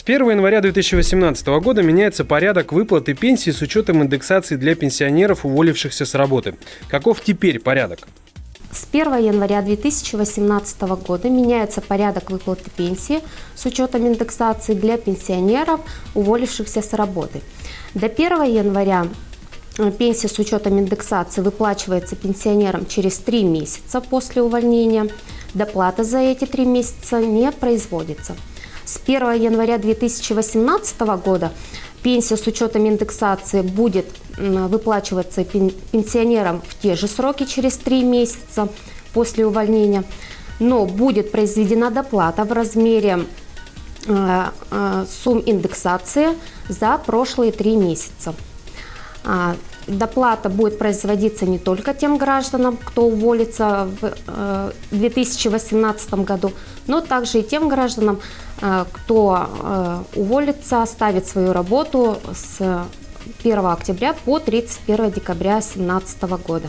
С 1 января 2018 года меняется порядок выплаты пенсии с учетом индексации для пенсионеров, уволившихся с работы. Каков теперь порядок? С 1 января 2018 года меняется порядок выплаты пенсии с учетом индексации для пенсионеров, уволившихся с работы. До 1 января пенсия с учетом индексации выплачивается пенсионерам через 3 месяца после увольнения. Доплата за эти 3 месяца не производится. С 1 января 2018 года пенсия с учетом индексации будет выплачиваться пенсионерам в те же сроки через 3 месяца после увольнения, но будет произведена доплата в размере сумм индексации за прошлые 3 месяца. Доплата будет производиться не только тем гражданам, кто уволится в 2018 году, но также и тем гражданам, кто уволится, оставит свою работу с 1 октября по 31 декабря 2017 года.